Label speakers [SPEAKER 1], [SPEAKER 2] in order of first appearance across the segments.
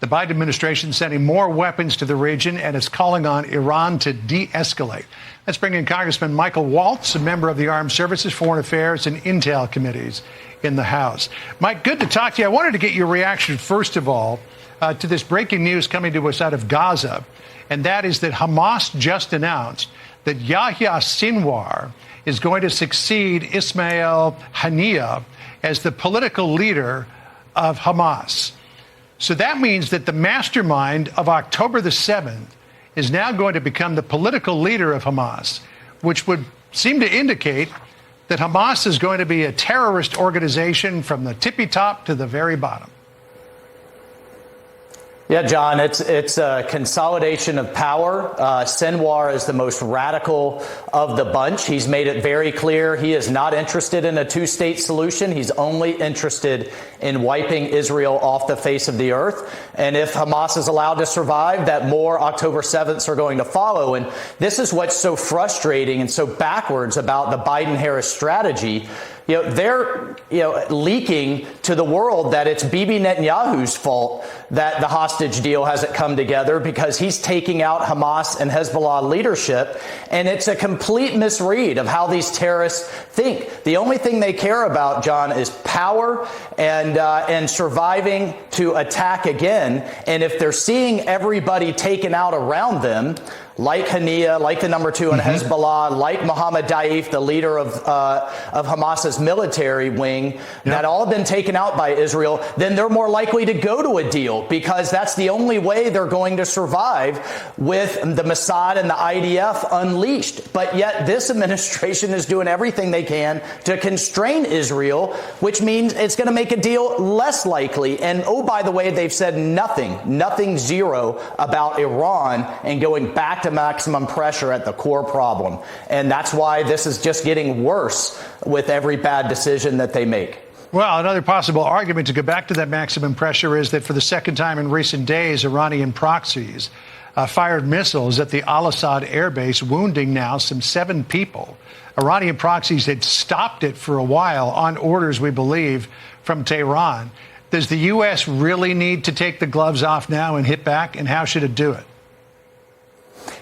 [SPEAKER 1] The Biden administration sending more weapons to the region and is calling on Iran to de-escalate. Let's bring in Congressman Michael Waltz, a member of the Armed Services, Foreign Affairs, and Intel committees in the House. Mike, good to talk to you. I wanted to get your reaction, first of all, to this breaking news coming to us out of Gaza, and that is that Hamas just announced that Yahya Sinwar is going to succeed Ismail Haniyeh as the political leader of Hamas. So that means that the mastermind of October the 7th is now going to become the political leader of Hamas, which would seem to indicate that Hamas is going to be a terrorist organization from the tippy top to the very bottom.
[SPEAKER 2] Yeah, John, it's a consolidation of power. Sinwar is the most radical of the bunch. He's made it very clear he is not interested in a two-state solution. He's only interested in wiping Israel off the face of the earth. And if Hamas is allowed to survive, that more October 7ths are going to follow. And this is what's so frustrating and so backwards about the Biden-Harris strategy. They're leaking to the world that it's Bibi Netanyahu's fault that the hostage deal hasn't come together because he's taking out Hamas and Hezbollah leadership. And it's a complete misread of how these terrorists think. The only thing they care about, John, is power and surviving to attack again. And if they're seeing everybody taken out around them, like Haniyeh, like the number two in Hezbollah, like Mohammed Daif, the leader of Hamas's military wing, that all have been taken out by Israel, then they're more likely to go to a deal because that's the only way they're going to survive with the Mossad and the IDF unleashed. But yet this administration is doing everything they can to constrain Israel, which means it's going to make a deal less likely. And oh, by the way, they've said nothing, zero about Iran and going back to maximum pressure at the core problem. And that's why this is just getting worse with every bad decision that they make.
[SPEAKER 1] Well, another possible argument to go back to that maximum pressure is that for the second time in recent days, Iranian proxies fired missiles at the Al-Assad air base, wounding now some 7 people. Iranian proxies had stopped it for a while on orders, we believe, from Tehran. Does the U.S. really need to take the gloves off now and hit back? And how should it do it?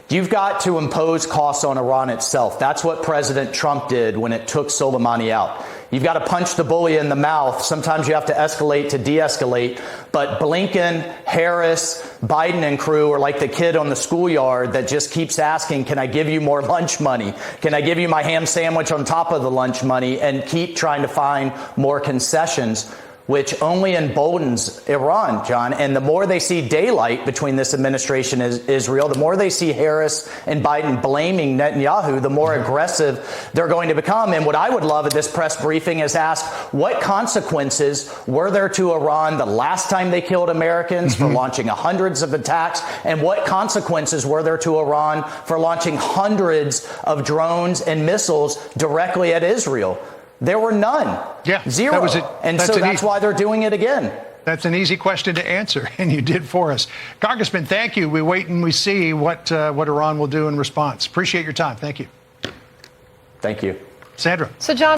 [SPEAKER 2] You've got to impose costs on Iran itself. That's what President Trump did when it took Soleimani out. You've got to punch the bully in the mouth. Sometimes you have to escalate to de-escalate. But Blinken, Harris, Biden and crew are like the kid on the schoolyard that just keeps asking, can I give you more lunch money? Can I give you my ham sandwich on top of the lunch money? And keep trying to find more concessions, which only emboldens Iran, John. And the more they see daylight between this administration and Israel, the more they see Harris and Biden blaming Netanyahu, the more aggressive they're going to become. And what I would love at this press briefing is ask, what consequences were there to Iran the last time they killed Americans for launching hundreds of attacks? And what consequences were there to Iran for launching hundreds of drones and missiles directly at Israel? There were none. Yeah, zero. That's why they're doing it again.
[SPEAKER 1] That's an easy question to answer, and you did for us. Congressman, thank you. We wait and we see what Iran will do in response. Appreciate your time. Thank you.
[SPEAKER 2] Thank you.
[SPEAKER 1] Sandra.
[SPEAKER 3] So, John.